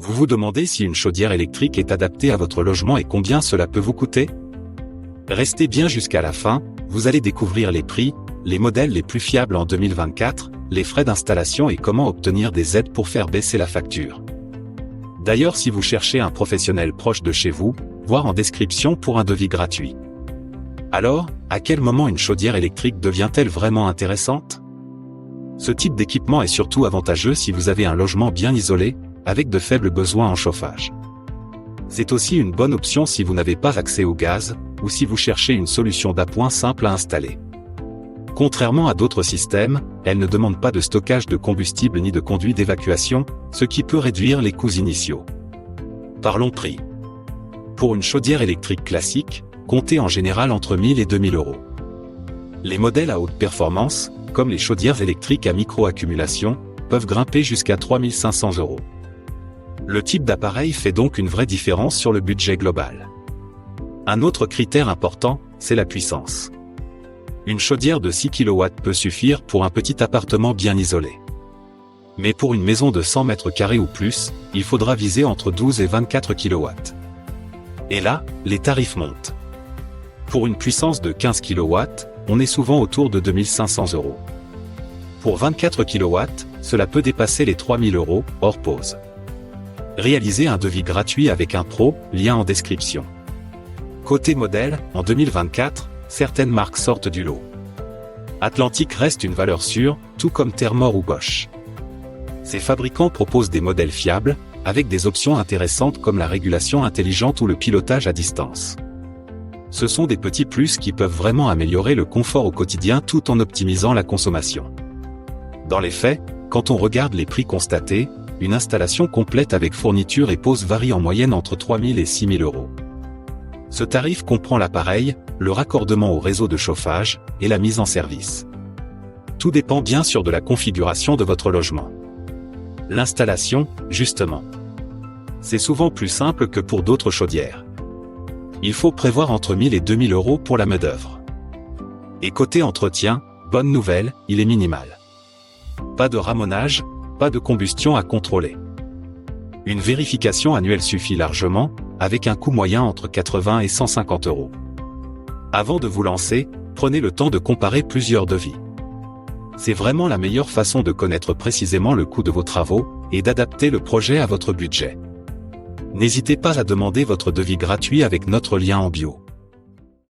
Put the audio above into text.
Vous vous demandez si une chaudière électrique est adaptée à votre logement et combien cela peut vous coûter? Restez bien jusqu'à la fin, vous allez découvrir les prix, les modèles les plus fiables en 2024, les frais d'installation et comment obtenir des aides pour faire baisser la facture. D'ailleurs, si vous cherchez un professionnel proche de chez vous, voir en description pour un devis gratuit. Alors, à quel moment une chaudière électrique devient-elle vraiment intéressante? Ce type d'équipement est surtout avantageux si vous avez un logement bien isolé, avec de faibles besoins en chauffage. C'est aussi une bonne option si vous n'avez pas accès au gaz, ou si vous cherchez une solution d'appoint simple à installer. Contrairement à d'autres systèmes, elle ne demande pas de stockage de combustible ni de conduit d'évacuation, ce qui peut réduire les coûts initiaux. Parlons prix. Pour une chaudière électrique classique, comptez en général entre 1000 et 2000 euros. Les modèles à haute performance, comme les chaudières électriques à micro-accumulation, peuvent grimper jusqu'à 3500 euros. Le type d'appareil fait donc une vraie différence sur le budget global. Un autre critère important, c'est la puissance. Une chaudière de 6 kW peut suffire pour un petit appartement bien isolé. Mais pour une maison de 100 m² ou plus, il faudra viser entre 12 et 24 kW. Et là, les tarifs montent. Pour une puissance de 15 kW, on est souvent autour de 2500 euros. Pour 24 kW, cela peut dépasser les 3000 euros, hors pause. Réalisez un devis gratuit avec un pro, lien en description. Côté modèle, en 2024, certaines marques sortent du lot. Atlantic reste une valeur sûre, tout comme Thermor ou Bosch. Ces fabricants proposent des modèles fiables, avec des options intéressantes comme la régulation intelligente ou le pilotage à distance. Ce sont des petits plus qui peuvent vraiment améliorer le confort au quotidien tout en optimisant la consommation. Dans les faits, quand on regarde les prix constatés, une installation complète avec fourniture et pose varie en moyenne entre 3000 et 6000 euros. Ce tarif comprend l'appareil, le raccordement au réseau de chauffage, et la mise en service. Tout dépend bien sûr de la configuration de votre logement. L'installation, justement. C'est souvent plus simple que pour d'autres chaudières. Il faut prévoir entre 1000 et 2000 euros pour la main-d'œuvre. Et côté entretien, bonne nouvelle, il est minimal. Pas de ramonage, pas de combustion à contrôler. Une vérification annuelle suffit largement, avec un coût moyen entre 80 et 150 euros. Avant de vous lancer, prenez le temps de comparer plusieurs devis. C'est vraiment la meilleure façon de connaître précisément le coût de vos travaux, et d'adapter le projet à votre budget. N'hésitez pas à demander votre devis gratuit avec notre lien en bio.